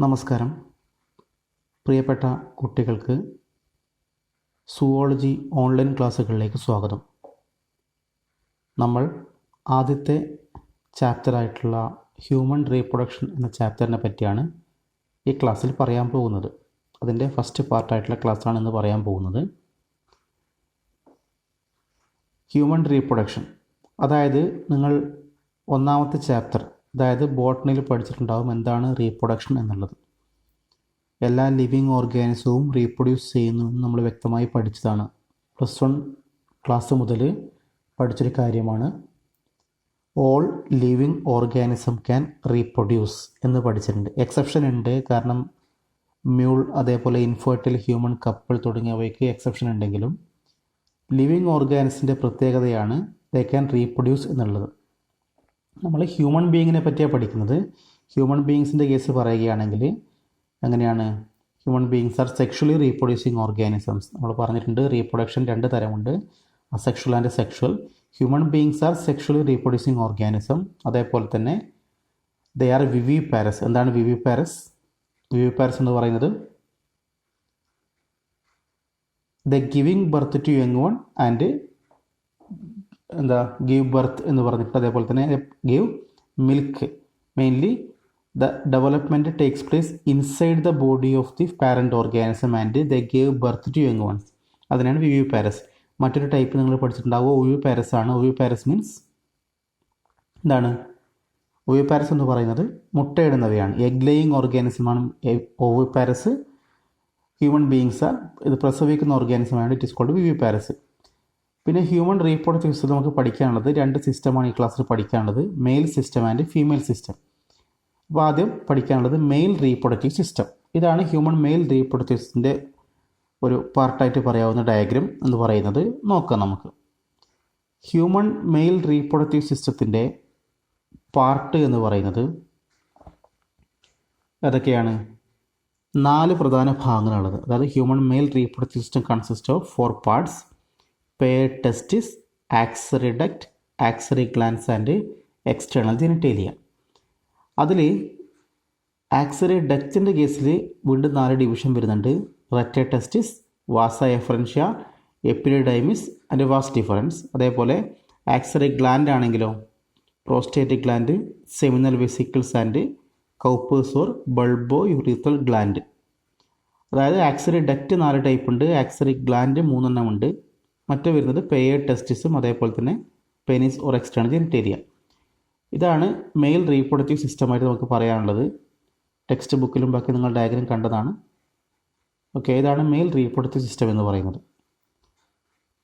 നമസ്കാരം. പ്രിയപ്പെട്ട കുട്ടികൾക്ക് സുവോളജി ഓൺലൈൻ ക്ലാസ്സുകളിലേക്ക് സ്വാഗതം. നമ്മൾ ആദ്യത്തെ ചാപ്റ്ററായിട്ടുള്ള ഹ്യൂമൻ റീപ്രൊഡക്ഷൻ എന്ന ചാപ്റ്ററിനെ പറ്റിയാണ് ഈ ക്ലാസ്സിൽ പറയാൻ പോകുന്നത്. അതിൻ്റെ ഫസ്റ്റ് പാർട്ടായിട്ടുള്ള ക്ലാസ്സാണ് ഇന്ന് പറയാൻ പോകുന്നത്. ഹ്യൂമൻ റീപ്രൊഡക്ഷൻ, അതായത് നിങ്ങൾ ഒന്നാമത്തെ ചാപ്റ്റർ, അതായത് ബോട്ടണിയിൽ പഠിച്ചിട്ടുണ്ടാകും എന്താണ് റീപ്രൊഡക്ഷൻ എന്നുള്ളത്. എല്ലാ ലിവിങ് ഓർഗാനിസവും റീപ്രൊഡ്യൂസ് ചെയ്യുന്നു എന്ന് നമ്മൾ വ്യക്തമായി പഠിച്ചതാണ്. +1 ക്ലാസ് മുതൽ പഠിച്ചൊരു കാര്യമാണ്. All living organism can reproduce എന്ന് പഠിച്ചിട്ടുണ്ട്. എക്സെപ്ഷൻ ഉണ്ട്, കാരണം മ്യൂൾ, അതേപോലെ ഇൻഫെർട്ടൈൽ ഹ്യൂമൻ കപ്പിൾ തുടങ്ങിയവയ്ക്ക് എക്സെപ്ഷൻ ഉണ്ടെങ്കിലും ലിവിങ് ഓർഗാനിസിൻ്റെ പ്രത്യേകതയാണ് ദേ ക്യാൻ റീപ്രൊഡ്യൂസ് എന്നുള്ളത്. നമ്മൾ ഹ്യൂമൻ ബീയിങ്ങിനെ പറ്റിയാണ് പഠിക്കുന്നത്. ഹ്യൂമൻ ബീയിങ്സിൻ്റെ കേസ് പറയുകയാണെങ്കിൽ എങ്ങനെയാണ്? Human beings are sexually reproducing organisms. നമ്മൾ പറഞ്ഞിട്ടുണ്ട് റീപ്രൊഡക്ഷൻ 2 തരമുണ്ട്, asexual and sexual. Human beings are sexually reproducing organism. അതേപോലെ തന്നെ ദേ ആർ വിവിപാരസ്. എന്താണ് വിവിപാരസ്? വിവിപാരസ് എന്ന് പറയുന്നത് the giving birth to young one and give birth എന്ന് പറഞ്ഞിട്ട്, അതേപോലെ തന്നെ give milk. Mainly the development takes place inside the body of the parent organism and the give birth to young ones. അതിനാണ് viviparous. മറ്റൊരു type നിങ്ങൾ പഠിച്ചിട്ടുണ്ടാവുക ഓവിപാരസ് ആണ്. ഓവിപാരസ് means എന്താണ്? Oviparous എന്ന് പറയുന്നത് മുട്ടയിടുന്നവയാണ്, എഗ് ലേയിങ് ഓർഗാനിസമാണ് ഓവിപാരസ്. ഹ്യൂമൻ ബീയിങ്സ് ആർ ഇത് പ്രസവിക്കുന്ന ഓർഗാനിസമാണ്, ഇറ്റ് ഈസ് കോൾഡ് വിവിപാരസ്. പിന്നെ ഹ്യൂമൻ റീപ്രൊഡക്റ്റീവ് സിസ്റ്റം നമുക്ക് പഠിക്കാനുള്ളത് 2 സിസ്റ്റമാണ് ഈ ക്ലാസ്സിൽ പഠിക്കാനുള്ളത്, male system and female system. അപ്പോൾ ആദ്യം പഠിക്കാനുള്ളത് മെയിൽ റീപ്രൊഡക്റ്റീവ് സിസ്റ്റം. ഇതാണ് ഹ്യൂമൻ മെയിൽ റീപ്രൊഡക്റ്റീവ് സിസ്റ്റത്തിൻ്റെ ഒരു പാർട്ടായിട്ട് പറയാവുന്ന ഡയഗ്രം എന്ന് പറയുന്നത്. നോക്കാം നമുക്ക്. ഹ്യൂമൻ മെയിൽ റീപ്രൊഡക്റ്റീവ് സിസ്റ്റത്തിൻ്റെ പാർട്ട് എന്ന് പറയുന്നത് ഏതൊക്കെയാണ്? 4 പ്രധാന ഭാഗങ്ങളുള്ളത്. അതായത് human male reproductive system consist of 4 parts: paired testis, axillary duct, axillary glands and external genitalia. അതിൽ ആക്സിലറി ഡക്റ്റിൻ്റെ കേസിൽ വീണ്ടും 4 ഡിവിഷൻ വരുന്നുണ്ട്: rectal testis, vasa efferentia, epididymis and vas deferens. അതേപോലെ ആക്സിലറി ഗ്ലാൻഡ് ആണെങ്കിലോ prostate gland, seminal vesicles and Cowper's or bulbourethral gland. അതായത് axillary duct 4 type ഉണ്ട്, axillary gland 3 എണ്ണം ഉണ്ട്. മറ്റു വരുന്നത് പെയർഡ് ടെസ്റ്റിസും അതേപോലെ തന്നെ പെനിസ് ഓർ എക്സ്റ്റേണൽ ജെനിറ്റേലിയ. ഇതാണ് മെയിൽ റീപ്രൊഡക്റ്റീവ് സിസ്റ്റമായിട്ട് നമുക്ക് പറയാനുള്ളത്. ടെക്സ്റ്റ് ബുക്കിലും ബാക്കി നിങ്ങൾ ഡയഗ്രം കണ്ടതാണ്. ഓക്കെ, ഇതാണ് മെയിൽ റീപ്രൊഡക്റ്റീവ് സിസ്റ്റം എന്ന് പറയുന്നത്.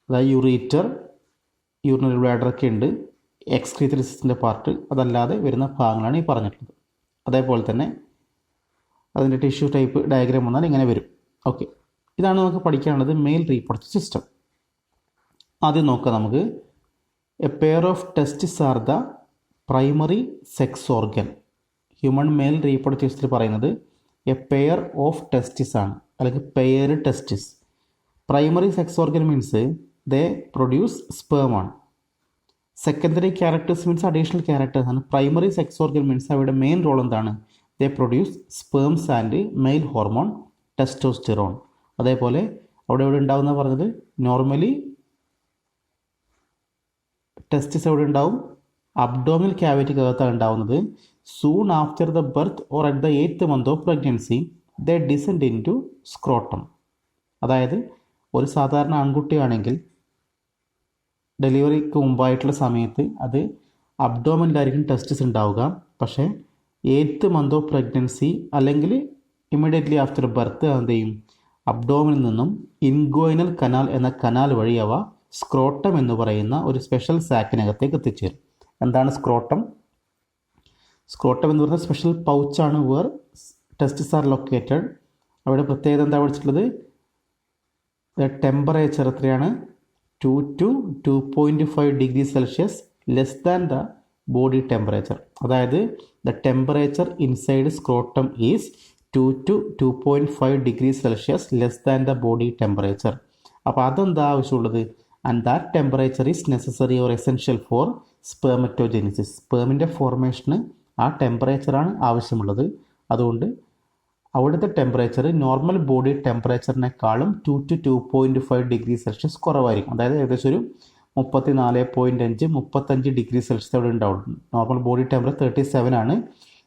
അതായത് യുറീറ്റർ, യൂറിനറി ബ്ലാഡറൊക്കെ ഉണ്ട്, എക്സ്ക്രീറ്ററി സിസ്റ്റത്തിൻ്റെ പാർട്ട്, അതല്ലാതെ വരുന്ന ഭാഗങ്ങളാണ് ഈ പറഞ്ഞിട്ടുള്ളത്. അതേപോലെ തന്നെ അതിൻ്റെ ടിഷ്യൂ ടൈപ്പ് ഡയഗ്രാം വന്നാൽ ഇങ്ങനെ വരും. ഓക്കെ, ഇതാണ് നമുക്ക് പഠിക്കാനുള്ളത് മെയിൽ റീപ്രൊഡക്റ്റീവ് സിസ്റ്റം. ആദ്യം നോക്കാം നമുക്ക്. A pair of testis are the primary sex organ. Human male reproductive സിസ്റ്റത്തിൽ പറയുന്നത് എ പെയർ ഓഫ് ടെസ്റ്റിസ് ആണ്, അല്ലെങ്കിൽ pair testis. Primary sex organ means they produce sperm ആണ്. Secondary characters means additional characters ആണ്. Primary sex organ means അവയുടെ main role എന്താണ്? They produce sperms and male hormone testosterone. അതേപോലെ അവിടെ എവിടെ ഉണ്ടാവുന്ന പറഞ്ഞത് നോർമലി ടെസ്റ്റിസ് എവിടെ ഉണ്ടാവും? അബ്ഡോമിനൽ ക്യാവിറ്റിക്കകത്താണ് ഉണ്ടാവുന്നത്. Soon after the birth or at the 8th month of pregnancy they descend into scrotum. അതായത് ഒരു സാധാരണ ആൺകുട്ടിയാണെങ്കിൽ ഡെലിവറിക്ക് മുമ്പായിട്ടുള്ള സമയത്ത് അത് അബ്ഡോമിനിലായിരിക്കും ടെസ്റ്റിസ് ഉണ്ടാവുക. പക്ഷേ 8th month ഓഫ് പ്രഗ്നൻസി അല്ലെങ്കിൽ ഇമ്മീഡിയറ്റ്ലി ആഫ്റ്റർ ബർത്ത് എന്ത് ചെയ്യും? അബ്ഡോമിനിൽ നിന്നും ഇൻഗോയിനൽ കനാൽ എന്ന കനാൽ വഴി അവ സ്ക്രോട്ടം എന്ന് പറയുന്ന ഒരു സ്പെഷ്യൽ സാക്കിനകത്തേക്ക് എത്തിച്ചേരും. എന്താണ് സ്ക്രോട്ടം? സ്ക്രോട്ടം എന്ന് പറയുന്ന സ്പെഷ്യൽ പൗച്ചാണ് വേർ ടെസ്റ്റിസ് ആർ ലൊക്കേറ്റഡ്. അവിടെ പ്രത്യേകത എന്താ പഠിച്ചിട്ടുള്ളത്? ടെമ്പറേച്ചർ എത്രയാണ്? 2 to 2.5 degree Celsius less than the body temperature. അതായത് the temperature inside scrotum is 2 to 2.5 degree Celsius less than the body temperature. അപ്പോൾ അതെന്താ ആവശ്യമുള്ളത്? And that temperature is necessary or essential for spermatogenesis. സ്പേമിൻ്റെ ഫോർമേഷന് ആ ടെമ്പറേച്ചറാണ് ആവശ്യമുള്ളത്. അതുകൊണ്ട് അവിടുത്തെ ടെമ്പറേച്ചർ നോർമൽ ബോഡി ടെമ്പറേച്ചറിനേക്കാളും 2 to 2.5 ഡിഗ്രി സെൽഷ്യസ് കുറവായിരിക്കും. അതായത് ഏകദേശം ഒരു 34.5 35 ഡിഗ്രി സെൽഷ്യസ് അവിടെ ഉണ്ടാവും. നോർമൽ ബോഡി ടെമ്പറേച്ചർ 37 ആണ്.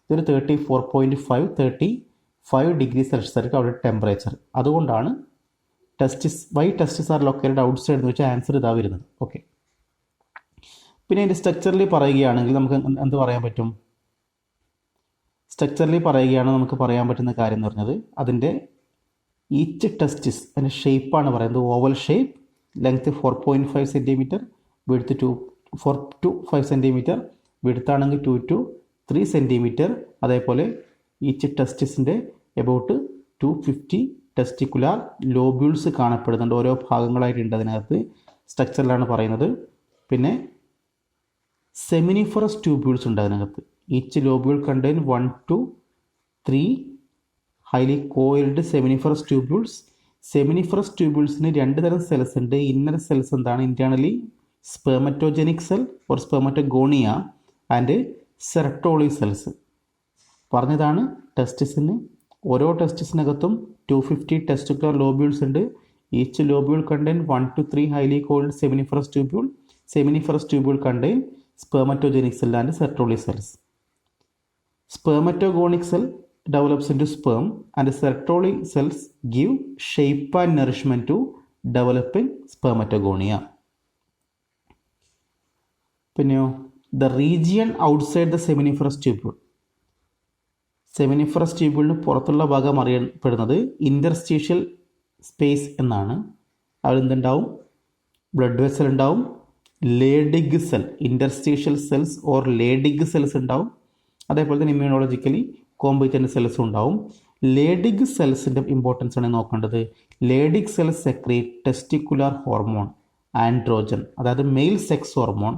ഇതൊരു 34.5 35 ഡിഗ്രി സെൽഷ്യസ് ആയിരിക്കും അവിടെ ടെമ്പറേച്ചർ. അതുകൊണ്ടാണ് ടെസ്റ്റിസ് ആർ ലൊക്കേറ്റഡ് ഔട്ട് സൈഡ് എന്ന് വെച്ചാൽ ആൻസർ ഇതാ വരുന്നത്. ഓക്കെ. പിന്നെ അതിൻ്റെ സ്ട്രക്ചറിൽ പറയുകയാണെങ്കിൽ നമുക്ക് എന്ത് പറയാൻ പറ്റും? നമുക്ക് പറയാൻ പറ്റുന്ന കാര്യം എന്ന് പറഞ്ഞത് അതിൻ്റെ ഈച്ച് ടെസ്റ്റിസ് അതിൻ്റെ ഷേപ്പാണ് പറയുന്നത്. Oval shape, length 4.5 centimetre, width 4 to 5 centimetre, വിഡ്ത്താണെങ്കിൽ 2 to 3 സെൻറ്റിമീറ്റർ. അതേപോലെ ഈച്ച് ടെസ്റ്റിസിൻ്റെ എബൌട്ട് 250 ടെസ്റ്റിക്കുലാർ ലോബ്യൂൾസ് കാണപ്പെടുന്നുണ്ട്. ഓരോ ഭാഗങ്ങളായിട്ടുണ്ട് അതിനകത്ത്. സ്ട്രക്ചറിലാണ് പറയുന്നത്. പിന്നെ സെമിനിഫറസ് ട്യൂബ്യൂൾസ് ഉണ്ട് അതിനകത്ത്. Each lobule contain 1 to 3 highly coiled seminiferous tubules. Seminiferous ട്യൂബ്യൂൾസിന് 2 തരം സെൽസ് ഉണ്ട്. ഇന്നർ സെൽസ് എന്താണ്? Internally spermatogenic cell or spermatogonia and Sertoli cells. പറഞ്ഞതാണ് ടെസ്റ്റിസിന് ഓരോ ടെസ്റ്റിസിനകത്തും 250 ടെസ്റ്റിക്കുലർ ലോബ്യൂൾസ് ഉണ്ട്. Each lobule contain 1 to 3 highly coiled seminiferous tubule. Seminiferous tubule contain spermatogenic cell and Sertoli cells. Spermatogonic cell develops into sperm and Sertoli cells give shape and nourishment to developing spermatogonia. പിന്നെയോ the region outside the seminiferous tubule. Seminiferous ട്യൂബ്യൂളിന് പുറത്തുള്ള ഭാഗം അറിയപ്പെടുന്നത് interstitial space എന്നാണ്. അവിടെ എന്തുണ്ടാവും? Blood vessel ഉണ്ടാവും, Leydig cell, interstitial cells or Leydig cells ഉണ്ടാവും. അതേപോലെ തന്നെ ഇമ്മ്യൂണോളജിക്കലി കോമ്പറ്റൻ്റ് സെൽസ് ഉണ്ടാവും. ലേഡിഗ് സെൽസിൻ്റെ ഇമ്പോർട്ടൻസ് ആണ് നോക്കേണ്ടത്. Leydig cells secrete testicular hormone androgen, അതായത് male sex hormone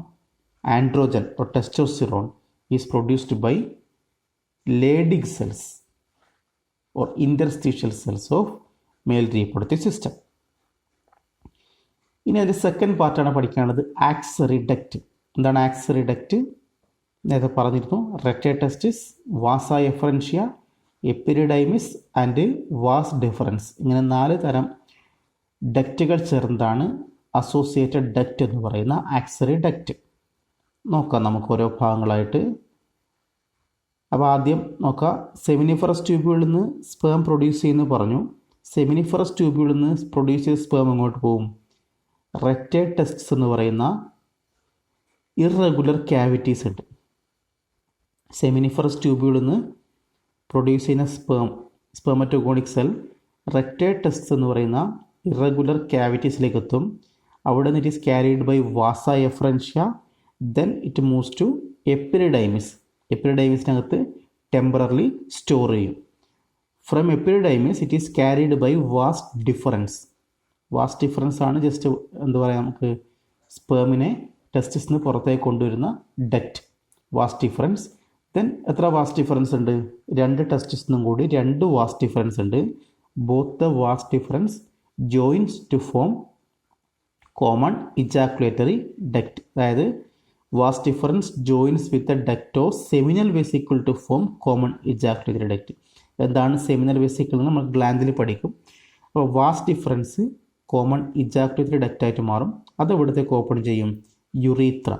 androgen or testosterone is produced by Leydig cells or interstitial cells of male reproductive system. ഇനി അതിൻ്റെ second പാർട്ടാണ് പഠിക്കാനുള്ളത്, ആക്സറി ഡക്റ്റ്. എന്താണ് ആക്സറി ഡക്റ്റ്? നേരത്തെ പറഞ്ഞിരുന്നു. Rete testis, vasa efferentia, epididymis and vas deferens. ഇങ്ങനെ 4 തരം ഡക്റ്റുകൾ ചേർന്നതാണ് അസോസിയേറ്റഡ് ഡക്റ്റ് എന്ന് പറയുന്ന ആക്സറി ഡക്റ്റ്. നോക്കാം നമുക്ക് ഓരോ ഭാഗങ്ങളായിട്ട്. അപ്പോൾ ആദ്യം നോക്കാം. സെമിനിഫറസ് ട്യൂബ്യൂളിൽ നിന്ന് സ്പേം പ്രൊഡ്യൂസ് ചെയ്യുന്നു പറഞ്ഞു. സെമിനിഫറസ് ട്യൂബ്യൂളിൽ നിന്ന് പ്രൊഡ്യൂസ് ചെയ്ത സ്പേം എങ്ങോട്ട് പോകും? റെക്ടേ ടെസ്റ്റിസ് എന്ന് പറയുന്ന ഇറഗുലർ ക്യാവിറ്റീസ് ഉണ്ട്. സെമിനിഫറസ് ട്യൂബ്യൂളിൽ നിന്ന് പ്രൊഡ്യൂസ് ചെയ്യുന്ന സ്പെർമറ്റോഗോണിക് സെൽ റെക്ടേ ടെസ്റ്റിസ് എന്ന് പറയുന്ന ഇറഗുലർ ക്യാവിറ്റീസിലേക്ക് എത്തും. അവിടെ നിന്ന് it is carried by vasa efferentia. Then it moves to epididymis. എപ്പിരിഡൈമിസിനകത്ത് ടെമ്പററിലി സ്റ്റോർ ചെയ്യും. From epididymis it is carried by vas deferens. Vas deferens ആണ് ജസ്റ്റ് എന്താ പറയുക, നമുക്ക് സ്പേമിനെ ടെസ്റ്റിസിന് പുറത്തേക്ക് കൊണ്ടുവരുന്ന ഡക്റ്റ്, വാസ് ഡിഫറൻസ്. ദെൻ എത്ര വാസ് ഡിഫറൻസ് ഉണ്ട്? 2 ടെസ്റ്റിസിനും കൂടി 2 വാസ് ഡിഫറൻസ് ഉണ്ട്. Both the vas deferens joins to form common ejaculatory duct. അതായത് vas deferens joins with a duct of seminal vesicle to form common ejaculatory duct. എന്താണ് seminal vesicle എന്ന് നമ്മൾ ഗ്ലാൻഡിൽ പഠിക്കും. അപ്പോൾ വാസ് ഡിഫറൻസ് കോമൺ ഇജാക്കുലേറ്ററി ഡക്റ്റായിട്ട് മാറും. അത് ഇവിടത്തേക്ക് ഓപ്പൺ ചെയ്യും യുറീത്ര.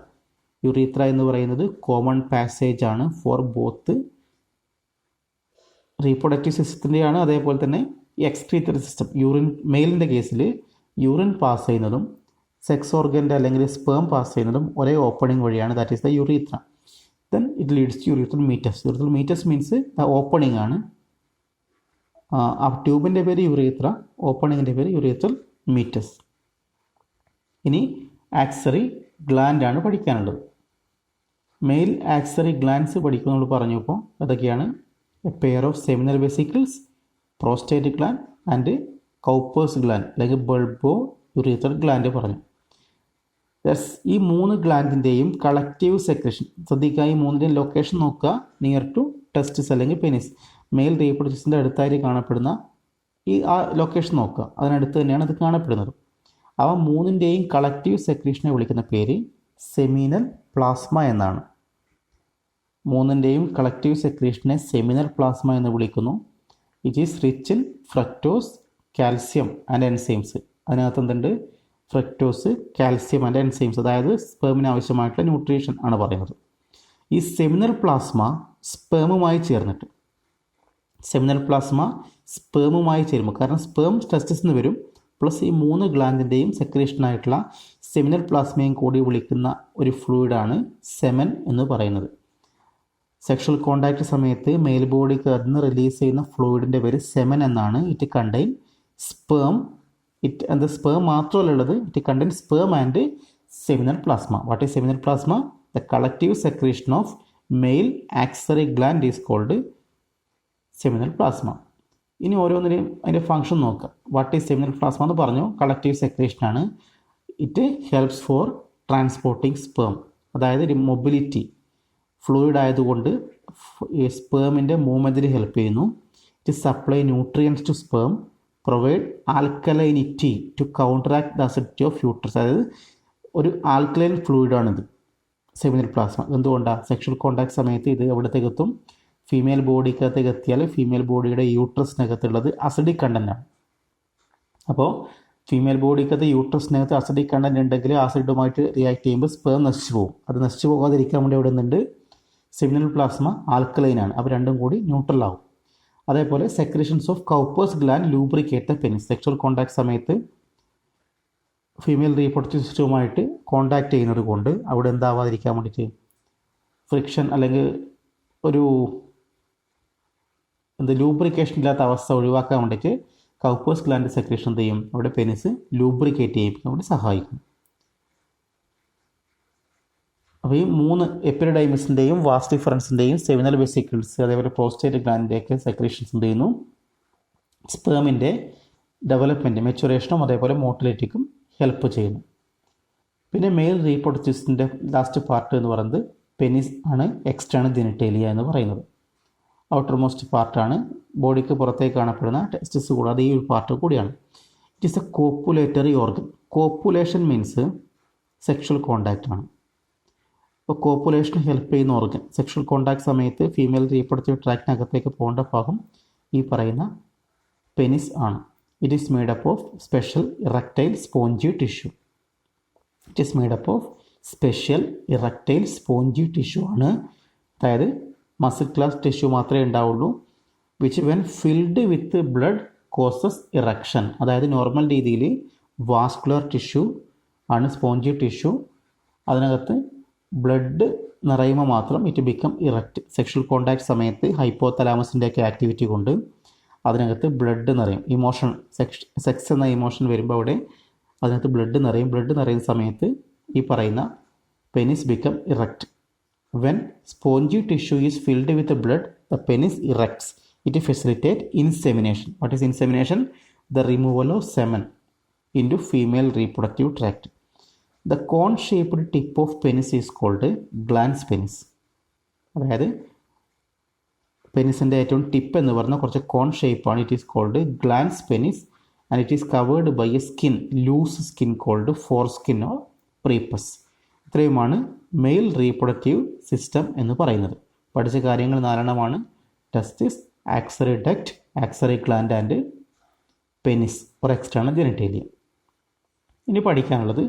യുറീത്ര എന്ന് പറയുന്നത് കോമൺ പാസേജ് ആണ് ഫോർ ബോത്ത് റീപ്രൊഡക്റ്റീവ് സിസ്റ്റത്തിൻ്റെയാണ്, അതേപോലെ തന്നെ എക്സ്ക്രീറ്ററി സിസ്റ്റം. യൂറിൻ മെയിലിൻ്റെ കേസിൽ യൂറിൻ പാസ് ചെയ്യുന്നതും സെക്സ് ഓർഗൻ്റെ അല്ലെങ്കിൽ സ്പേം പാസ് ചെയ്യുന്നതും ഒരേ ഓപ്പണിംഗ് വഴിയാണ്. That is the urethra. Then it leads to urethral meatus. Urethral meatus means the opening ആണ്. ആ ട്യൂബിൻ്റെ പേര് യുറീത്ര, ഓപ്പണിങ്ങിൻ്റെ പേര് യുറീത്രൽ മീറ്റസ്. ഇനി ആക്സറി ഗ്ലാൻഡ് ആണ് പഠിക്കാനുള്ളത്. മെയിൽ ആക്സറി ഗ്ലാൻഡ്സ് പഠിക്കും നമ്മൾ പറഞ്ഞു. ഇപ്പോൾ അതൊക്കെയാണ് a pair of seminal vesicles, prostate gland and Cowper's gland അല്ലെങ്കിൽ ബൾബോ യുറീത്രൽ ഗ്ലാൻഡ് പറഞ്ഞു. ഈ 3 ഗ്ലാൻഡിൻ്റെയും കളക്റ്റീവ് സെക്രഷൻ ശ്രദ്ധിക്കുക. ഈ 3ൻ്റെയും ലൊക്കേഷൻ നോക്കുക. നിയർ ടു ടെസ്റ്റിസ് അല്ലെങ്കിൽ പെനിസ്. മെയിൽ റീപ്രൊഡക്റ്റീവ്സിൻ്റെ അടുത്തായിട്ട് കാണപ്പെടുന്ന ആ ലൊക്കേഷൻ നോക്കുക. അതിനടുത്ത് തന്നെയാണ് അത് കാണപ്പെടുന്നത്. അവ 3ൻ്റെയും കളക്റ്റീവ് സെക്രീഷനെ വിളിക്കുന്ന പേര് സെമിനൽ പ്ലാസ്മ എന്നാണ്. 3ൻ്റെയും കളക്റ്റീവ് സെക്രീഷനെ സെമിനൽ പ്ലാസ്മ എന്ന് വിളിക്കുന്നു. It is rich in fructose, calcium and enzymes. അതിനകത്ത് എന്തുണ്ട്? ഫ്രക്ടോസ്, കാൽസ്യം ആൻഡ് എൻസൈംസ്, അതായത് സ്പേമിന് ആവശ്യമായിട്ടുള്ള ന്യൂട്രീഷൻ ആണ് പറയുന്നത്. ഈ സെമിനൽ പ്ലാസ്മ സ്പേമുമായി ചേർന്നിട്ട്, സെമിനൽ പ്ലാസ്മ സ്പേമുമായി ചേരുമ്പോൾ, കാരണം സ്പേം ടെസ്റ്റിസ് നിന്ന് വരും, പ്ലസ് ഈ 3 ഗ്ലാൻഡിൻ്റെയും സെക്രീഷനായിട്ടുള്ള സെമിനൽ പ്ലാസ്മയും കൂടി വിളിക്കുന്ന ഒരു ഫ്ലൂയിഡാണ് സെമൻ എന്ന് പറയുന്നത്. സെക്ഷൽ കോണ്ടാക്ട് സമയത്ത് മെയിൽ ബോഡിക്ക് അതിന് റിലീസ് ചെയ്യുന്ന ഫ്ലൂയിഡിൻ്റെ പേര് സെമൻ എന്നാണ്. ഇറ്റ് കണ്ടെയ്ൻ സ്പേം, അത് സ്പേം മാത്രമല്ല ഉള്ളത്, it contain sperm and seminal plasma. What is seminal plasma? The collective secretion of male accessory gland is called seminal plasma. ഇനി ഓരോന്നിനെയും അതിൻ്റെ ഫംഗ്ഷൻ നോക്കുക. വാട്ട് ഈസ് സെമിനൽ പ്ലാസ്മ എന്ന് പറഞ്ഞു, കളക്റ്റീവ് സെക്രീഷനാണ്. It helps for transporting sperm, അതായത് ഒരു mobility, fluid ആയതുകൊണ്ട് സ്പേമിൻ്റെ മൂവ്മെൻറ്റിന് ഹെൽപ്പ് ചെയ്യുന്നു. It supply nutrients to sperm, provide alkalinity to counteract the acidity of uterus. അതായത് ഒരു ആൽക്കലൈൻ ഫ്ലൂയിഡാണിത് സെമിനൽ പ്ലാസ്മ. എന്തുകൊണ്ടാണ്? സെക്ഷൽ കോണ്ടാക്ട് സമയത്ത് ഇത് എവിടത്തേക്ക് എത്തും? ഫീമെയിൽ ബോഡിക്കകത്തേക്ക് എത്തിയാൽ ഫീമെയിൽ ബോഡിയുടെ യൂട്രസിനകത്തുള്ളത് അസിഡിക് കണ്ടൻ്റാണ്. അപ്പോൾ ഫീമെയിൽ ബോഡിക്കകത്ത് യൂട്രസിനകത്ത് അസിഡിക് കണ്ടൻറ്റ് ഉണ്ടെങ്കിൽ ആസിഡുമായിട്ട് റിയാക്ട് ചെയ്യുമ്പോൾ സ്പേം നശിച്ചു പോകും. അത് നശിച്ചു പോകാതിരിക്കാൻ വേണ്ടി അവിടെ നിന്നുണ്ട് സെമിനൽ പ്ലാസ്മ ആൽക്കലൈനാണ്, അപ്പോൾ രണ്ടും കൂടി ന്യൂട്രൽ ആവും. അതേപോലെ secretions of Cowper's gland lubricate the penis. Sexual contact സമയത്ത് ഫീമെയിൽ റീപ്രൊഡക്റ്റീവ് സിസ്റ്റവുമായിട്ട് കോണ്ടാക്ട് ചെയ്യുന്നത് കൊണ്ട് അവിടെ എന്താവാതിരിക്കാൻ വേണ്ടിയിട്ട്, ഫ്രിക്ഷൻ അല്ലെങ്കിൽ ഒരു ലൂബ്രിക്കേഷൻ ഇല്ലാത്ത അവസ്ഥ ഒഴിവാക്കാൻ വേണ്ടിയിട്ട് കൗപ്പേഴ്സ് ഗ്ലാൻഡ് സെക്രീഷൻ എന്ത് ചെയ്യും? അവിടെ പെനിസ് ലൂബ്രിക്കേറ്റ് ചെയ്യിപ്പിക്കാൻ വേണ്ടി സഹായിക്കും. അപ്പോൾ ഈ 3 എപ്പിഡൈമിസിൻ്റെയും വാസ് ഡിഫറൻസിൻ്റെയും സെമിനൽ വെസിക്കിൾസ് അതേപോലെ പ്രോസ്റ്റേറ്റ് ഗ്ലാൻഡിൻ്റെയൊക്കെ സെക്രീഷൻസ് എന്ത് ചെയ്യുന്നു? സ്പേമിൻ്റെ ഡെവലപ്മെൻറ്റ്, മെച്ചുറേഷനും അതേപോലെ മോട്ടിലിറ്റിക്കും ഹെൽപ്പ് ചെയ്യുന്നു. പിന്നെ മെയിൽ റീപ്രൊഡക്റ്റീവ്സിൻ്റെ ലാസ്റ്റ് പാർട്ട് എന്ന് പറയുന്നത് പെനിസ് ആണ്, എക്സ്റ്റേണൽ ജെനിറ്റേലിയ എന്ന് പറയുന്നത്. ഔട്ടർ മോസ്റ്റ് പാർട്ടാണ്, ബോഡിക്ക് പുറത്തേക്ക് കാണപ്പെടുന്ന ടെസ്റ്റിസ് കൂടാതെ ഈ ഒരു പാർട്ട് കൂടിയാണ്. It is A copulatory organ. Copulation means sexual contact ആണ്. അപ്പോൾ കോപ്പുലേഷൻ ഹെൽപ്പ് ചെയ്യുന്ന ഓർഗൻ, സെക്ഷൽ കോണ്ടാക്ട് സമയത്ത് ഫീമെയിൽ റീപ്രൊഡക്റ്റീവ് ട്രാക്റ്റിനകത്തേക്ക് പോകേണ്ട ഭാഗം ഈ പറയുന്ന പെനിസ് ആണ്. It is made up of special erectile spongy tissue. It is made up of special erectile spongy tissue ആണ്. അതായത് മസിൽ ക്ലാസ് ടിഷ്യൂ മാത്രമേ ഉണ്ടാവുള്ളൂ. Which when filled with blood causes erection. അതായത് നോർമൽ രീതിയിൽ വാസ്കുലർ ടിഷ്യൂ ആണ് സ്പോഞ്ചി ടിഷ്യൂ. അതിനകത്ത് blood നിറയുമ്പോൾ മാത്രം it become erect. Sexual contact സമയത്ത് ഹൈപ്പോതലാമസിൻ്റെയൊക്കെ ആക്ടിവിറ്റി കൊണ്ട് അതിനകത്ത് ബ്ലഡ് നിറയും. ഇമോഷൻ, സെക്സ് എന്ന ഇമോഷൻ വരുമ്പോൾ അവിടെ അതിനകത്ത് ബ്ലഡ് നിറയും. ബ്ലഡ് നിറയുന്ന സമയത്ത് ഈ പറയുന്ന penis become erect. When spongy tissue is filled with blood, the penis erects. It facilitates insemination. What is insemination? The removal of semen into female reproductive tract. The cone-shaped tip of penis is called glans penis. അതായത് പെനിസിൻ്റെ ഏറ്റവും tip എന്ന് പറഞ്ഞാൽ കുറച്ച് cone ഷേപ്പാണ്. It is called glans penis and it is covered by a skin, loose skin called foreskin or prepuce. ഇത്രയുമാണ് male reproductive system എന്ന് പറയുന്നത്. പഠിച്ച കാര്യങ്ങൾ 4 testis, accessory duct, accessory gland and penis or external genitalia. ഇനി പഠിക്കാനുള്ളത്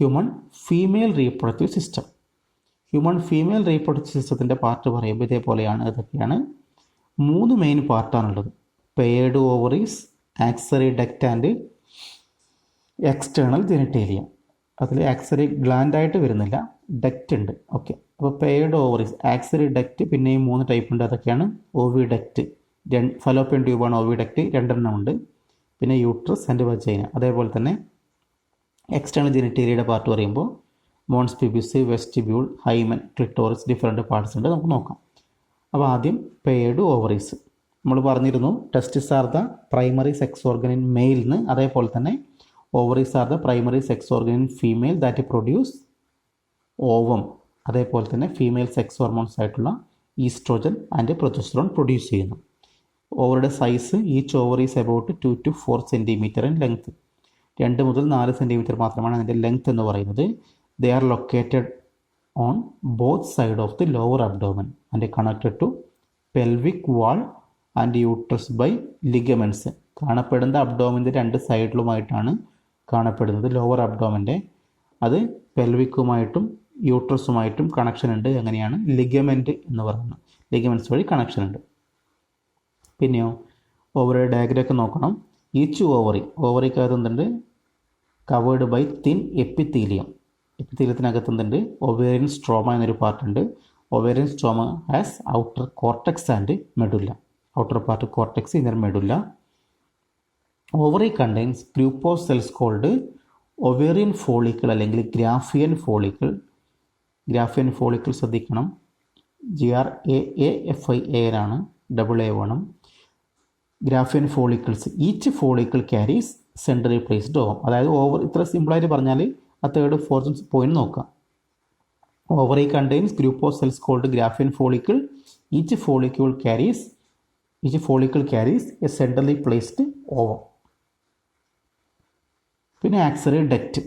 human female reproductive system. Human female reproductive സിസ്റ്റത്തിൻ്റെ part പറയുമ്പോൾ ഇതേപോലെയാണ്. ഇതൊക്കെയാണ് 3 മെയിൻ പാർട്ടാണുള്ളത്. Paired ovaries, accessory duct and external genitalia. അതിൽ ആക്സറി ഗ്ലാൻഡായിട്ട് വരുന്നില്ല, ഡക്റ്റ് ഉണ്ട്. ഓക്കെ, അപ്പോൾ പെയർഡ് ഓവറീസ്, ആക്സറി ഡക്റ്റ്, പിന്നെയും 3 ടൈപ്പ് ഉണ്ട്. അതൊക്കെയാണ് ഓവി ഡക്റ്റ്, ഫലോപ്പിയൻ ട്യൂബാണ് ഓവി ഡക്റ്റ്, 2 ഉണ്ട്. പിന്നെ യൂട്രസ് ആൻഡ് വജൈന. അതേപോലെ തന്നെ എക്സ്റ്റേണൽ ജെനിറ്റേലിയയുടെ പാർട്ട് പറയുമ്പോൾ mons pubis, vestibule, hymen, clitoris, different parts ഉണ്ട്. നമുക്ക് നോക്കാം. അപ്പോൾ ആദ്യം പെയർഡ് ഓവറീസ്. നമ്മൾ പറഞ്ഞിരുന്നു testis are the primary sex organ in മെയിലിന്. അതേപോലെ തന്നെ ovaries are the primary sex organ in female that produce ovum. അതേപോലെ തന്നെ ഫീമെയിൽ സെക്സ് ഹോർമോൺസ് ആയിട്ടുള്ള ഈസ്ട്രോജൻ ആൻഡ് പ്രൊജസ്ട്രോൺ പ്രൊഡ്യൂസ് ചെയ്യുന്നു. ഓവറുടെ size each ovary is about 2 to 4 centimetre in length. 2 മുതൽ 4 centimetre മാത്രമാണ് അതിൻ്റെ ലെങ്ത് എന്ന് പറയുന്നത്. They are located on both sides of the lower abdomen and connected to pelvic wall and uterus by ligaments. കാണപ്പെടുന്ന അബ്ഡോമിൻ്റെ രണ്ട് സൈഡിലുമായിട്ടാണ് കാണപ്പെടുന്നത്. ലോവർ അബ്ഡോമിൻ്റെ അത് പെൽവിക്കുമായിട്ടും യൂട്രസുമായിട്ടും കണക്ഷൻ ഉണ്ട്. എങ്ങനെയാണ്? ലിഗമെൻറ്റ് എന്ന് പറയുന്നത്. ലിഗമെൻറ്റ്സ് വഴി കണക്ഷൻ ഉണ്ട്. പിന്നെയോ ഓവറി ഡയഗ്രമൊക്കെ നോക്കണം. ഈച്ച് ഓവറിക്കകത്ത് എന്തുണ്ട്? Covered by thin epithelium. എപ്പിത്തീലിയത്തിനകത്ത് എന്തുണ്ട്? ഒവേറിയൻ സ്ട്രോമ എന്നൊരു പാർട്ടുണ്ട്. Ovarian stroma has outer cortex and medulla. Outer part cortex, inner medulla. Ovary contains group of cells called ovarian follicle അല്ലെങ്കിൽ ഗ്രാഫിയൻ ഫോളിക്കിൾ. ഗ്രാഫിയൻ ഫോളിക്കിൾ ശ്രദ്ധിക്കണം. GRAAFIAN ആണ്, AA വേണം. Graafian follicles. Each follicle carries centrally placed ovum. അതായത് ഇത്ര സിമ്പിളായിട്ട് പറഞ്ഞാൽ ആ third fourth point നോക്കാം. Ovary contains group of cells called Graafian follicle. Each follicle carries A centrally placed ovum. പിന്നെ ആക്സറി ഡക്റ്റ്.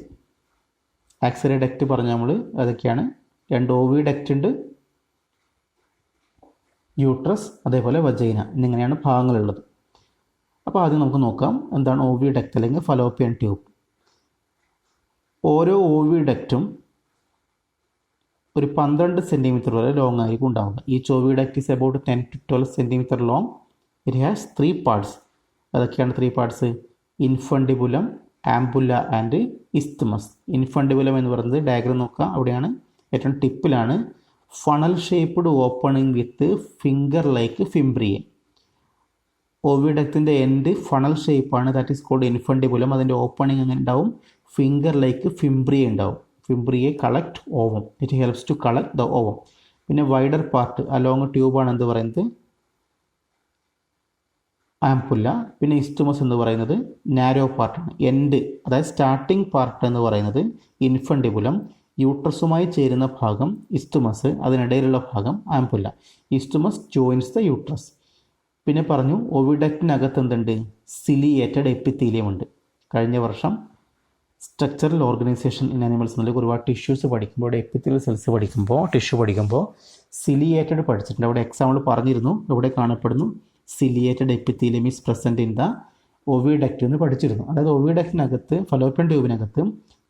ആക്സറി ഡക്റ്റ് പറഞ്ഞ നമ്മൾ അതൊക്കെയാണ്. 2 ഓവി ഡക്റ്റ് ഉണ്ട്, യൂട്രസ്, അതേപോലെ വജൈന എന്നിങ്ങനെയാണ് ഭാഗങ്ങളുള്ളത്. അപ്പോൾ ആദ്യം നമുക്ക് നോക്കാം എന്താണ് ഓവി ഡക്റ്റ് അല്ലെങ്കിൽ ഫലോപ്പിയൻ ട്യൂബ്. ഓരോ ഓവി ഡക്റ്റും ഒരു 12 സെൻറ്റിമീറ്റർ വരെ ലോങ് ആയിരിക്കും ഉണ്ടാവുക. Each oviduct is about 10 to 12 centimetre long. It has 3 parts. അതൊക്കെയാണ് 3 parts: infundibulum, ampulla and isthmus. Infundibulum എന്ന് പറയുന്നത് ഡയഗ്രം നോക്കാം, അവിടെയാണ് ഏറ്റവും ടിപ്പിലാണ്. Funnel shaped opening with finger like fimbriae. ഓവിഡക്റ്റിൻ്റെ എൻഡ് ഫണൽ ഷേപ്പാണ്, ദാറ്റ് ഈസ് കോൾഡ് ഇൻഫണ്ടിബുലം. അതിൻ്റെ ഓപ്പണിംഗ് അങ്ങനെ ഉണ്ടാവും, ഫിംഗർ ലൈക്ക് ഫിംബ്രിയെ ഉണ്ടാവും. Fimbriae collect ovum. It helps to collect the ovum. പിന്നെ വൈഡർ പാർട്ട് അലോങ് ട്യൂബാണ് എന്ത് പറയുന്നത്? ആംപുല്ല. പിന്നെ ഇസ്റ്റുമസ് എന്ന് പറയുന്നത് നാരോ പാർട്ടാണ്. എൻഡ് അതായത് സ്റ്റാർട്ടിംഗ് പാർട്ട് എന്ന് പറയുന്നത് ഇൻഫണ്ടിബുലം. യൂട്രസുമായി ചേരുന്ന ഭാഗം ഇസ്റ്റുമസ്, അതിനിടയിലുള്ള ഭാഗം ആംപുല്ല. ഇസ്റ്റുമസ് ജോയിൻസ് ദ യൂട്രസ്. പിന്നെ പറഞ്ഞു ഓവിഡക്റ്റിനകത്ത് എന്തുണ്ട്? സിലിയേറ്റഡ് എപ്പിത്തീലിയം ഉണ്ട്. കഴിഞ്ഞ വർഷം സ്ട്രക്ചറൽ ഓർഗനൈസേഷൻ ഇൻ ആനിമൽസ് എന്നുള്ള ഒരുപാട് ടിഷ്യൂസ് പഠിക്കുമ്പോൾ, എപ്പിത്തീലിയൽ സെൽസ് പഠിക്കുമ്പോൾ സിലിയേറ്റഡ് പഠിച്ചിട്ടുണ്ട്. അവിടെ എക്സാമ്പിൾ പറഞ്ഞിരുന്നു, ഇവിടെ കാണപ്പെടുന്നു. Ciliated epithelium is present in the oviduct എന്ന് പഠിച്ചിരുന്നു. അതായത് ഓവിഡക്റ്റിനകത്ത്, ഫലോപ്പിയൻ ട്യൂബിനകത്ത്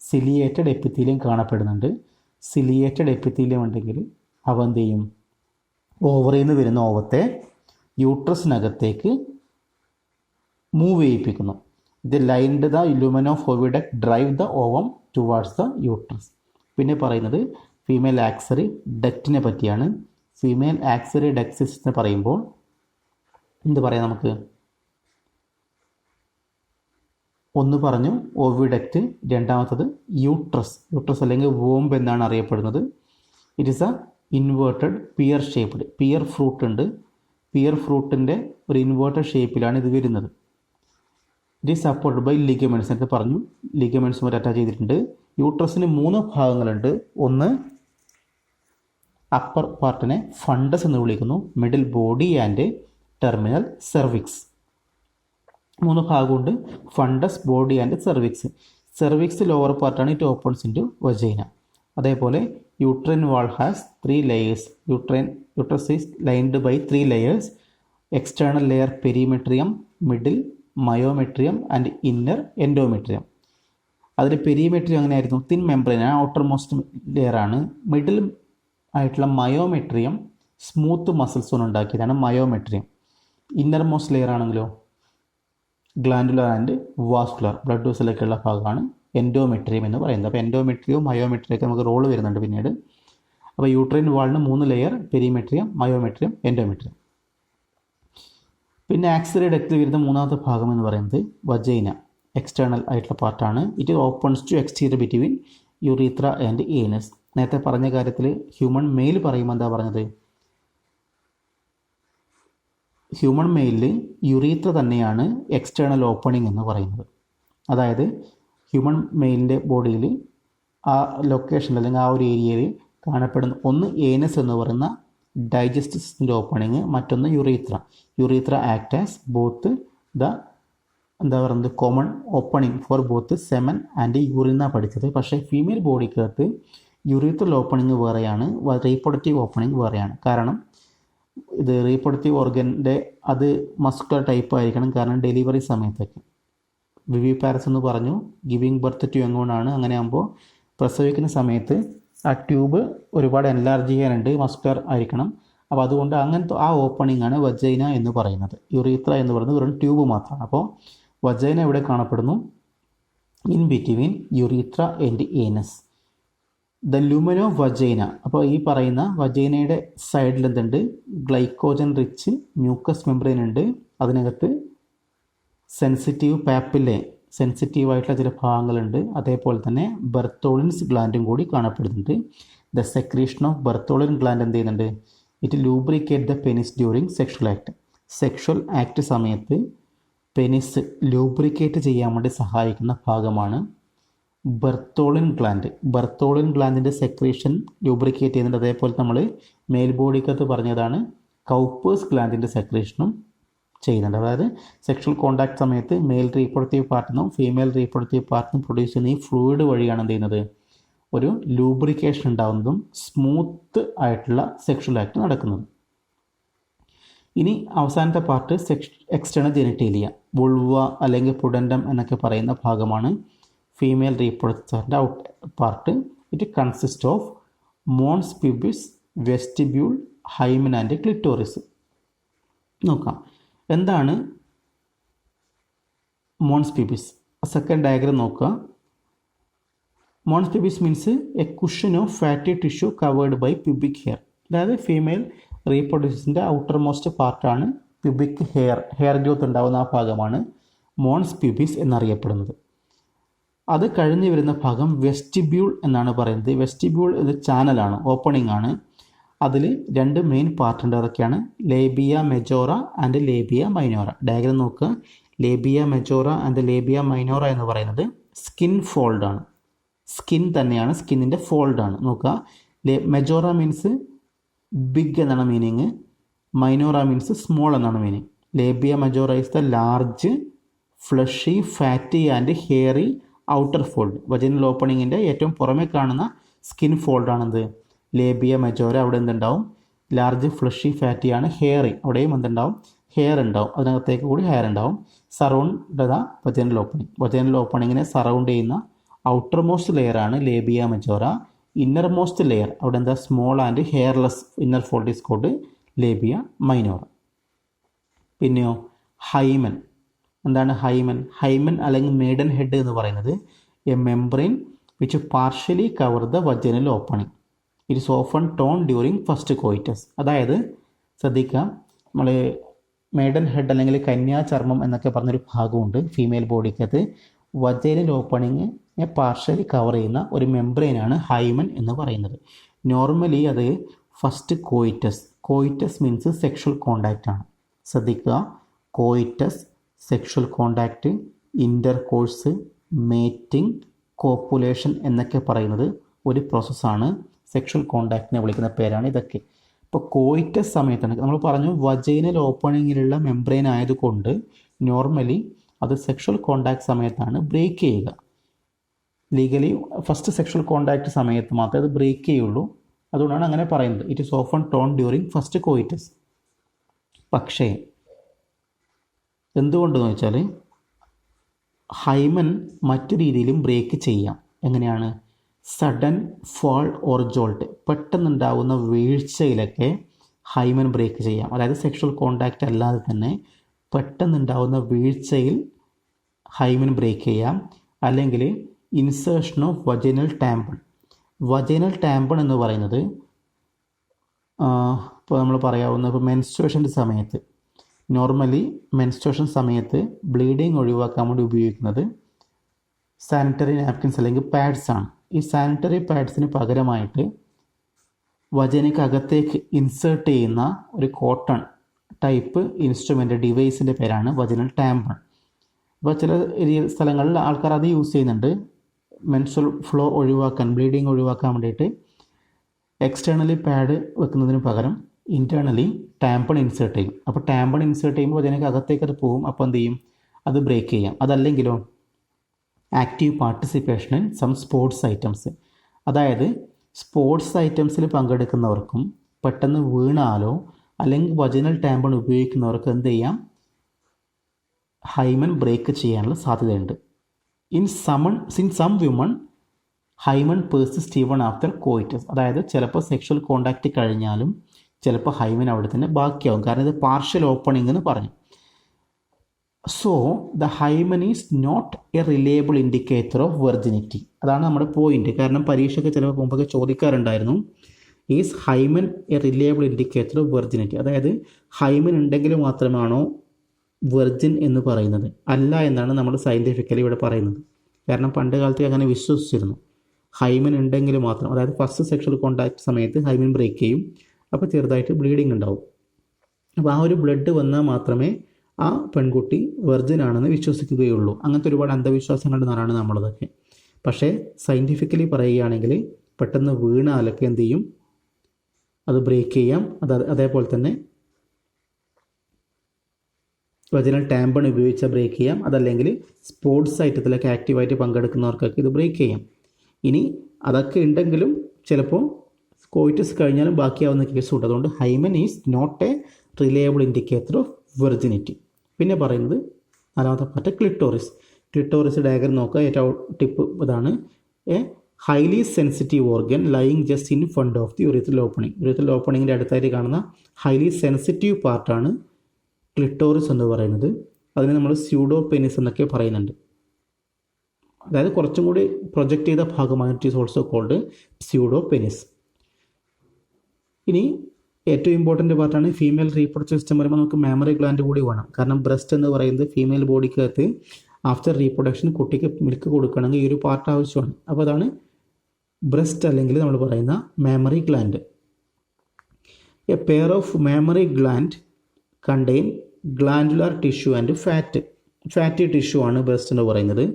സിലിയേറ്റഡ് എപ്പിത്തീലിയം കാണപ്പെടുന്നുണ്ട്. സിലിയേറ്റഡ് എപ്പിത്തീലിയം ഉണ്ടെങ്കിൽ അവ എന്ത് ചെയ്യും? ഓവറിൽ നിന്ന് വരുന്ന ഓവത്തെ യൂട്രസിനകത്തേക്ക് മൂവ് ചെയ്യിപ്പിക്കുന്നു. ഇത് lined the lumen of oviduct drive the ovum towards the uterus. പിന്നെ പറയുന്നത് ഫീമെയിൽ ആക്സറി ഡക്റ്റിനെ പറ്റിയാണ്. ഫീമെയിൽ ആക്സറി ഡക്ട് സിസ്റ്റം പറയുമ്പോൾ എന്ത് പറയാം നമുക്ക്? ഒന്ന് പറഞ്ഞു ഓവിഡക്റ്റ്, രണ്ടാമത്തത് യൂട്രസ് അല്ലെങ്കിൽ വോംബ് എന്നാണ് അറിയപ്പെടുന്നത്. It is a inverted pear shaped. Pear fruit ഉണ്ട്. പിയർ ഫ്രൂട്ടിൻ്റെ ഒരു ഇൻവേർട്ടഡ് ഷേപ്പിലാണ് ഇത് വരുന്നത്. It is supported by ligaments. എന്നൊക്കെ പറഞ്ഞു, ലിഗമെൻറ്റ്സുമായിട്ട് അറ്റാച്ച് ചെയ്തിട്ടുണ്ട്. യൂട്രസിന് 3 ഭാഗങ്ങളുണ്ട്. ഒന്ന് അപ്പർ പാർട്ടിനെ ഫണ്ടസ് എന്ന് വിളിക്കുന്നു, middle body and terminal cervix. 3 ഭാഗമുണ്ട്: fundus, body and cervix. Cervix lower പാർട്ടാണ്. It opens into vagina. അതേപോലെ uterine wall has 3 layers. Uterus is lined by 3 layers. External layer perimetrium, middle myometrium and inner endometrium. അതിൽ perimetrium എങ്ങനെയായിരുന്നു? Thin membrane, outermost layer ആണ്. Middle ആയിട്ടുള്ള myometrium smooth muscles കൊണ്ട് ഉണ്ടാക്കിയതാണ് myometrium. Inner most layer ആണെങ്കിലോ glandular and vascular, blood വെസലൊക്കെയുള്ള ഭാഗമാണ് endometrium എന്ന് പറയുന്നത്. അപ്പോൾ എൻഡോമെട്രിയവും മയോമെട്രിയൊക്കെ നമുക്ക് റോള് വരുന്നുണ്ട് പിന്നീട്. അപ്പോൾ യൂട്രൈൻ വാളിന് 3 ലെയർ: പെരിമെട്രിയം, മയോമെട്രിയം, എൻഡോമെട്രിയം. പിന്നെ ആക്സറി ഡക്റ്റിൽ വരുന്ന 3ാമത്തെ ഭാഗം എന്ന് പറയുന്നത് വജൈന, എക്സ്റ്റേണൽ ആയിട്ടുള്ള പാർട്ടാണ്. It opens to exterior between urethra and anus. നേരത്തെ പറഞ്ഞ കാര്യത്തിൽ ഹ്യൂമൻ മെയിൽ പറയുമ്പോൾ എന്താ പറഞ്ഞത്? ഹ്യൂമൻ മെയിലിൽ യുറീത്ര തന്നെയാണ് എക്സ്റ്റേണൽ ഓപ്പണിംഗ് എന്ന് പറയുന്നത്. അതായത് ഹ്യൂമൻ മെയിലിൻ്റെ ബോഡിയിൽ ആ ലൊക്കേഷനിൽ അല്ലെങ്കിൽ ആ ഒരു ഏരിയയിൽ കാണപ്പെടുന്ന ഒന്ന് ഏനസ് എന്ന് പറയുന്ന ഡൈജസ്റ്റീവ് സിസ്റ്റത്തിൻ്റെ ഓപ്പണിങ്, മറ്റൊന്ന് യുറീത്ര act as both the common opening for both semen and urine എന്നാണ് പഠിച്ചത്. പക്ഷേ ഫീമെയിൽ ബോഡിക്കകത്ത് യുറീത്രൽ ഓപ്പണിംഗ് വേറെയാണ്, റീപ്രൊഡക്റ്റീവ് ഓപ്പണിംഗ് വേറെയാണ്. കാരണം ഇത് റീപ്രൊഡക്റ്റീവ് ഓർഗൻ്റെ അത് മസ്കുലർ ടൈപ്പ് ആയിരിക്കണം, കാരണം ഡെലിവറി സമയത്തൊക്കെ. വിവി പാരസ് എന്ന് പറഞ്ഞു, ഗിവിങ് ബർത്ത് ടു യങ്ങോണാണ്. അങ്ങനെ ആകുമ്പോൾ പ്രസവിക്കുന്ന സമയത്ത് ആ ട്യൂബ് ഒരുപാട് എൻലാർജ് ചെയ്യാനുണ്ട്, മസ്കുലർ ആയിരിക്കണം. അപ്പോൾ അതുകൊണ്ട് അങ്ങനത്തെ ആ ഓപ്പണിംഗ് ആണ് വജൈന എന്ന് പറയുന്നത്. യുറീത്ര എന്ന് പറയുന്നത് വെറും ട്യൂബ് മാത്രമാണ്. അപ്പോൾ വജൈന എവിടെ കാണപ്പെടുന്നു? In between urethra and anus. The lumen of vagina. അപ്പോൾ ഈ പറയുന്ന വജൈനയുടെ സൈഡിൽ എന്തുണ്ട്? ഗ്ലൈക്കോജൻ റിച്ച് മ്യൂക്കസ് മെംബ്രെയിൻ ഉണ്ട്. അതിനകത്ത് സെൻസിറ്റീവ് പാപ്പിലെ സെൻസിറ്റീവായിട്ടുള്ള ചില ഭാഗങ്ങളുണ്ട്. അതേപോലെ തന്നെ ബെർത്തോളിൻസ് ഗ്ലാൻഡും കൂടി കാണപ്പെടുന്നുണ്ട്. ദ സെക്രീഷൻ ഓഫ് ബെർത്തോളിൻ ഗ്ലാൻഡ് എന്ത് ചെയ്യുന്നുണ്ട്? It lubricate the penis during sexual act. Sexual act സമയത്ത് പെനിസ് ലൂബ്രിക്കേറ്റ് ചെയ്യാൻ വേണ്ടി സഹായിക്കുന്ന ഭാഗമാണ് ബെർത്തോളിൻ ഗ്ലാൻഡ്. ബെർത്തോളിൻ ഗ്ലാൻഡിൻ്റെ സെക്രീഷൻ ലൂബ്രിക്കേറ്റ് ചെയ്യുന്നുണ്ട്. അതേപോലെ നമ്മൾ മേൽബോഡിക്കകത്ത് പറഞ്ഞതാണ് കൗപ്പേഴ്സ് ഗ്ലാൻഡിൻ്റെ സെക്രീഷനും ചെയ്യുന്നുണ്ട്. അതായത് സെക്ഷൽ കോണ്ടാക്ട് സമയത്ത് മെയിൽ റീപ്രൊഡക്റ്റീവ് പാർട്ടിനും ഫീമെയിൽ റീപ്രൊഡക്റ്റീവ് പാർട്ടിനും പ്രൊഡ്യൂസ് ചെയ്യുന്ന ഈ ഫ്ലൂയിഡ് വഴിയാണ് എന്ത് ചെയ്യുന്നത്? ഒരു ലൂബ്രിക്കേഷൻ ഉണ്ടാകുന്നതും സ്മൂത്ത് ആയിട്ടുള്ള സെക്ഷൽ ആക്ട് നടക്കുന്നത്. ഇനി അവസാനത്തെ പാർട്ട് എക്സ്റ്റേണൽ ജെനിറ്റേലിയ, വുൾവ അല്ലെങ്കിൽ പുഡൻഡം എന്നൊക്കെ പറയുന്ന ഭാഗമാണ് ഫീമെയിൽ റീപ്രൊഡക്റ്റീവിൻ്റെ out part. It consist of mons pubis, vestibule, hymen and clitoris. നോക്കാം എന്താണ് മോൺസ് പ്യൂബിസ്. സെക്കൻഡ് ഡയഗ്രം നോക്കുക. Mons pubis means a cushion of fatty tissue covered by pubic hair. അതായത് female റീപ്രൊഡ്യൂസിൻ്റെ ഔട്ടർ മോസ്റ്റ് പാർട്ടാണ് pubic hair growth ഉണ്ടാകുന്ന ആ ഭാഗമാണ് Mons pubis എന്നറിയപ്പെടുന്നത്. അത് കഴിഞ്ഞ് വരുന്ന ഭാഗം വെസ്റ്റിബ്യൂൾ എന്നാണ് പറയുന്നത്. വെസ്റ്റിബ്യൂൾ ഇത് ചാനലാണ്, ഓപ്പണിംഗ് ആണ്. അതിൽ രണ്ട് മെയിൻ പാർട്ട് ഉണ്ട്. അതൊക്കെയാണ് labia majora and labia minora. Diagram നോക്കുക. Labia majora and labia minora എന്ന് പറയുന്നത് സ്കിൻ ഫോൾഡാണ്. സ്കിൻ തന്നെയാണ്, സ്കിന്നിൻ്റെ ഫോൾഡാണ്. നോക്കുക, മെജോറ മീൻസ് ബിഗ് എന്നാണ് മീനിങ്, മൈനോറ മീൻസ് സ്മോൾ എന്നാണ് meaning. Labia majora is the large fleshy fatty and hairy outer fold. Vaginal ഓപ്പണിങ്ങിൻ്റെ ഏറ്റവും പുറമെ കാണുന്ന സ്കിൻ ഫോൾഡാണെന്ത്? ലേബിയ മെജോറ. അവിടെ എന്തുണ്ടാവും? Large fleshy ഫാറ്റിയാണ്. ഹെയറി, അവിടെയും എന്തുണ്ടാവും? ഹെയർ ഉണ്ടാവും. അതിനകത്തേക്ക് കൂടി ഹെയർ ഉണ്ടാവും. Surround the vaginal opening. Vaginal ഓപ്പണിങ്ങിനെ സറൗണ്ട് ചെയ്യുന്ന ഔട്ടർ മോസ്റ്റ് ലെയറാണ് labia majora. Inner most layer അവിടെ എന്താ? Small and hairless inner fold is called labia minora. പിന്നെയോ ഹൈമൻ. എന്താണ് ഹൈമൻ? ഹൈമൻ അല്ലെങ്കിൽ മെയ്ഡൻ ഹെഡ് എന്ന് പറയുന്നത് a membrane which partially cover the vaginal opening. It is often torn during first coitus. അതായത് ശ്രദ്ധിക്കുക, നമ്മൾ മെയ്ഡൻ ഹെഡ് അല്ലെങ്കിൽ കന്യാചർമ്മം എന്നൊക്കെ പറഞ്ഞൊരു ഭാഗമുണ്ട് ഫീമെയിൽ ബോഡിക്കകത്ത്. വജൈനൽ ഓപ്പണിങ്ങിനെ പാർഷ്യലി കവർ ചെയ്യുന്ന ഒരു മെംബ്രെയിനാണ് ഹൈമൻ എന്ന് പറയുന്നത്. നോർമലി അത് first coitus means sexual contact ആണ്. ശ്രദ്ധിക്കുക, coitus, sexual contact, intercourse, mating, copulation എന്നൊക്കെ പറയുന്നത് ഒരു പ്രോസസ്സാണ്. സെക്ഷൽ കോണ്ടാക്റ്റിനെ വിളിക്കുന്ന പേരാണ് ഇതൊക്കെ. ഇപ്പോൾ കോയിറ്റസ് സമയത്താണ് നമ്മൾ പറഞ്ഞു വജൈനൽ ഓപ്പണിങ്ങിലുള്ള മെംബ്രെയിൻ ആയതുകൊണ്ട് നോർമലി അത് സെക്ഷൽ കോണ്ടാക്ട് സമയത്താണ് ബ്രേക്ക് ചെയ്യുക. ലീഗലി ഫസ്റ്റ് സെക്ഷൽ കോണ്ടാക്ട് സമയത്ത് മാത്രമേ അത് ബ്രേക്ക് ചെയ്യുള്ളൂ. അതുകൊണ്ടാണ് അങ്ങനെ പറയുന്നത്. It is often torn during first coitus. പക്ഷേ എന്തുകൊണ്ടെന്ന് വെച്ചാൽ ഹൈമൻ മറ്റു രീതിയിലും ബ്രേക്ക് ചെയ്യാം. എങ്ങനെയാണ്? സഡൻ ഫോൾ ഓർ ജോൾട്ട്, പെട്ടെന്നുണ്ടാകുന്ന വീഴ്ചയിലൊക്കെ ഹൈമൻ ബ്രേക്ക് ചെയ്യാം. അതായത് സെക്ഷൽ കോണ്ടാക്റ്റ് അല്ലാതെ തന്നെ പെട്ടെന്നുണ്ടാകുന്ന വീഴ്ചയിൽ ഹൈമൻ ബ്രേക്ക് ചെയ്യാം. അല്ലെങ്കിൽ insertion of vaginal tampon. Vaginal tampon എന്ന് പറയുന്നത് ഇപ്പോൾ നമ്മൾ പറയാവുന്ന ഇപ്പോൾ മെൻസ്ട്രുവേഷൻ്റെ സമയത്ത്, നോർമലി മെൻസ്ട്രുവേഷൻ സമയത്ത് ബ്ലീഡിങ് ഒഴിവാക്കാൻ വേണ്ടി ഉപയോഗിക്കുന്നത് സാനിറ്ററി നാപ്കിൻസ് അല്ലെങ്കിൽ പാഡ്സ് ആണ്. ഈ സാനിറ്ററി പാഡ്സിന് പകരമായിട്ട് വജൈനക്കകത്തേക്ക് ഇൻസേർട്ട് ചെയ്യുന്ന ഒരു കോട്ടൺ ടൈപ്പ് ഇൻസ്ട്രുമെൻ്റ് ഡിവൈസിൻ്റെ പേരാണ് വജൈനൽ ടാമ്പൺ. അപ്പോൾ ചില സ്ഥലങ്ങളിൽ ആൾക്കാർ അത് യൂസ് ചെയ്യുന്നുണ്ട്. മെൻസ്ട്രുവൽ ഫ്ലോ ഒഴിവാക്കാൻ, ബ്ലീഡിങ് ഒഴിവാക്കാൻ വേണ്ടിയിട്ട് എക്സ്റ്റേണലി പാഡ് വെക്കുന്നതിന് പകരം ഇൻറ്റേർണലി ടാമ്പൺ ഇൻസേർട്ട് ചെയ്യും. അപ്പോൾ ടാമ്പൺ ഇൻസേർട്ട് ചെയ്യുമ്പോൾ വജൈനക്ക് അകത്തേക്ക് അത് പോകും. അപ്പോൾ എന്ത് ചെയ്യും? അത് ബ്രേക്ക് ചെയ്യാം. അതല്ലെങ്കിലോ active participation in some sports items. അതായത് സ്പോർട്സ് ഐറ്റംസിൽ പങ്കെടുക്കുന്നവർക്കും പെട്ടെന്ന് വീണാലോ അല്ലെങ്കിൽ വജൈനൽ ടാമ്പൺ ഉപയോഗിക്കുന്നവർക്ക് എന്ത് ചെയ്യാം, ഹൈമൻ ബ്രേക്ക് ചെയ്യാനുള്ള സാധ്യതയുണ്ട്. In some women hymen persist even after coitus. അതായത് ചിലപ്പോൾ സെക്ഷൽ കോണ്ടാക്റ്റ് കഴിഞ്ഞാലും ചിലപ്പോൾ ഹൈമൻ അവിടെ തന്നെ ബാക്കിയാവും, കാരണം ഇത് പാർഷ്യൽ ഓപ്പണിംഗ് എന്ന് പറഞ്ഞു. So the hymen is not a reliable indicator of virginity. അതാണ് നമ്മുടെ പോയിന്റ്. കാരണം പരീക്ഷയ്ക്ക് ചിലപ്പോൾ മുമ്പൊക്കെ ചോദിക്കാറുണ്ടായിരുന്നു, is hymen a reliable indicator of virginity. അതായത് ഹൈമൻ ഉണ്ടെങ്കിൽ മാത്രമാണോ വെർജിൻ എന്ന് പറയുന്നത്? അല്ല എന്നാണ് നമ്മൾ സയൻറ്റിഫിക്കലി ഇവിടെ പറയുന്നത്. കാരണം പണ്ട് കാലത്ത് അങ്ങനെ വിശ്വസിച്ചിരുന്നു, ഹൈമൻ ഉണ്ടെങ്കിൽ മാത്രം, അതായത് ഫസ്റ്റ് സെക്ഷൽ കോണ്ടാക്ട് സമയത്ത് ഹൈമൻ ബ്രേക്ക് ചെയ്യും, അപ്പോൾ ചെറുതായിട്ട് ബ്ലീഡിങ് ഉണ്ടാവും. അപ്പോൾ ആ ഒരു ബ്ലഡ് വന്നാൽ മാത്രമേ ആ പെൺകുട്ടി വെർജിൻ ആണെന്ന് വിശ്വസിക്കുകയുള്ളൂ. അങ്ങനത്തെ ഒരുപാട് അന്ധവിശ്വാസങ്ങളുടെ നാടാണ് നമ്മളതൊക്കെ. പക്ഷേ സയൻറ്റിഫിക്കലി പറയുകയാണെങ്കിൽ പെട്ടെന്ന് വീണാലൊക്കെ എന്ത് ചെയ്യും, അത് ബ്രേക്ക് ചെയ്യാം. അതേപോലെ തന്നെ വജൈനൽ ടാമ്പൺ ഉപയോഗിച്ചാൽ ബ്രേക്ക് ചെയ്യാം. അതല്ലെങ്കിൽ സ്പോർട്സ് ഐറ്റത്തിലൊക്കെ ആക്റ്റീവായിട്ട് പങ്കെടുക്കുന്നവർക്കൊക്കെ ഇത് ബ്രേക്ക് ചെയ്യാം. ഇനി അതൊക്കെ ഉണ്ടെങ്കിലും ചിലപ്പോൾ കോയിറ്റസ് കഴിഞ്ഞാലും ബാക്കിയാവുന്ന കേസുണ്ട്. അതുകൊണ്ട് hymen is not a reliable indicator of virginity. പിന്നെ പറയുന്നത് നാലാമത്തെ പാർട്ട് ക്ലിറ്റോറിസ്. ക്ലിറ്റോറിസ് ഡയഗ്രം നോക്കുക. ഏറ്റവും ടിപ്പ് ഇതാണ്, a highly sensitive organ lying just in front of the urethral opening. Urethral ഓപ്പണിങ്ങിൻ്റെ അടുത്തായിട്ട് കാണുന്ന ഹൈലി സെൻസിറ്റീവ് പാർട്ടാണ് ക്ലിറ്റോറിസ് എന്ന് പറയുന്നത്. അതിന് നമ്മൾ സ്യൂഡോ പെനിസ് എന്നൊക്കെ പറയുന്നുണ്ട്. അതായത് കുറച്ചും കൂടി പ്രൊജക്റ്റ് ചെയ്ത ഭാഗമാണ്. It is also called pseudo penis. ഇനി ഏറ്റവും ഇമ്പോർട്ടൻ്റ് പാർട്ടാണ് ഫീമെയിൽ റീപ്രൊഡക്റ്റീവ് സിസ്റ്റം. വരുമ്പോൾ നമുക്ക് മാമറി ഗ്ലാൻഡ് കൂടി വേണം. കാരണം ബ്രസ്റ്റ് എന്ന് പറയുന്നത് ഫീമെയിൽ ബോഡിക്കകത്ത് ആഫ്റ്റർ റീപ്രൊഡക്ഷൻ കുട്ടിക്ക് മിൽക്ക് കൊടുക്കണമെങ്കിൽ ഈ ഒരു പാർട്ട് ആവശ്യമാണ്. അപ്പോൾ അതാണ് ബ്രസ്റ്റ്, അല്ലെങ്കിൽ നമ്മൾ പറയുന്ന mammary gland. A pair of mammary gland contain glandular tissue and fatty tissue ആണ് ബ്രസ്റ്റ് എന്ന് പറയുന്നത്.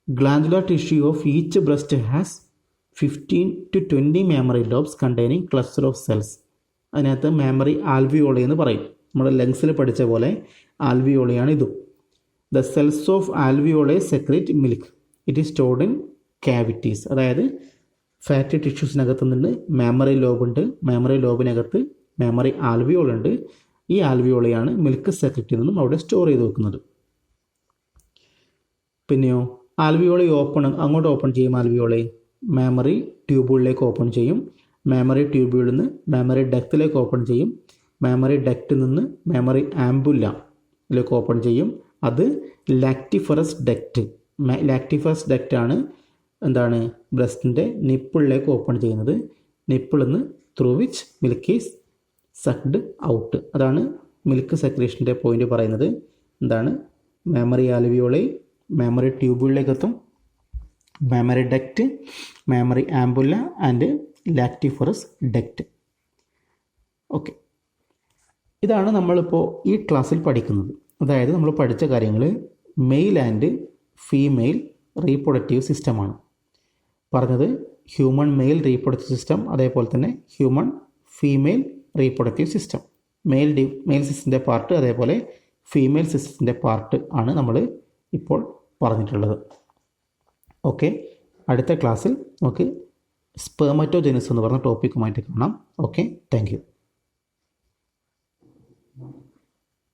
Glandular tissue of each breast has 15 to 20 mammary lobes containing cluster of cells. അതിനകത്ത് മാമറി ആൽവിയോളി എന്ന് പറയും. നമ്മുടെ ലങ്സിൽ പഠിച്ച പോലെ ആൽവിയോളിയാണ് ഇതും. The cells of alveoli secrete milk. It is stored in cavities. അതായത് ഫാറ്റി ടിഷ്യൂസിനകത്ത് നിന്ന് മാമറി ലോബുണ്ട്. മാമറി ലോബിനകത്ത് മാമറി ആൽവിയോളുണ്ട്. ഈ ആൽവിയോളയാണ് മിൽക്ക് സെക്രറ്റ് നിന്നും അവിടെ സ്റ്റോർ ചെയ്ത് വെക്കുന്നത്. പിന്നെയോ ആൽവിയോളി അങ്ങോട്ട് ഓപ്പൺ ചെയ്യും. ആൽവിയോളി മാമറി ട്യൂബുകളിലേക്ക് ഓപ്പൺ ചെയ്യും. മാമറി ട്യൂബുകളിൽ നിന്ന് മാമറി ഡക്റ്റിലേക്ക് ഓപ്പൺ ചെയ്യും. മാമറി ഡക്റ്റിൽ നിന്ന് മാമറി ആംബുലയിലേക്ക് ഓപ്പൺ ചെയ്യും. അത് ലാക്റ്റിഫറസ് ഡക്റ്റ്. ലാക്റ്റിഫറസ് ഡക്റ്റാണ് എന്താണ് ബ്രസ്റ്റിൻ്റെ നിപ്പിളിലേക്ക് ഓപ്പൺ ചെയ്യുന്നത്. നിപ്പിളിൽ നിന്ന് through which milk is sucked out. അതാണ് മിൽക്ക് സെക്രീഷൻ്റെ പോയിന്റ് പറയുന്നത്. എന്താണ് മാമറി ആൽവിയോളി മാമറി ട്യൂബുകളിലേക്ക് എത്തും. Mammary duct, mammary ampulla and lactiferous duct. Okay, ഇതാണ് നമ്മളിപ്പോൾ ഈ ക്ലാസ്സിൽ പഠിക്കുന്നത്. അതായത് നമ്മൾ പഠിച്ച കാര്യങ്ങൾ മെയിൽ ആൻഡ് ഫീമെയിൽ റീപ്രൊഡക്റ്റീവ് സിസ്റ്റമാണ് പറഞ്ഞത്. ഹ്യൂമൺ മെയിൽ റീപ്രൊഡക്റ്റീവ് സിസ്റ്റം, അതേപോലെ തന്നെ human female reproductive system. Male സിസ്റ്റത്തിൻ്റെ പാർട്ട്, അതേപോലെ ഫീമെയിൽ സിസ്റ്റത്തിൻ്റെ പാർട്ട് ആണ് നമ്മൾ ഇപ്പോൾ പറഞ്ഞിട്ടുള്ളത്. ഓക്കെ, അടുത്ത ക്ലാസ്സിൽ നമുക്ക് സ്പെർമറ്റോജെനിസ് എന്ന് പറഞ്ഞ ടോപ്പിക്കുമായിട്ട് കാണാം. Okay, thank you.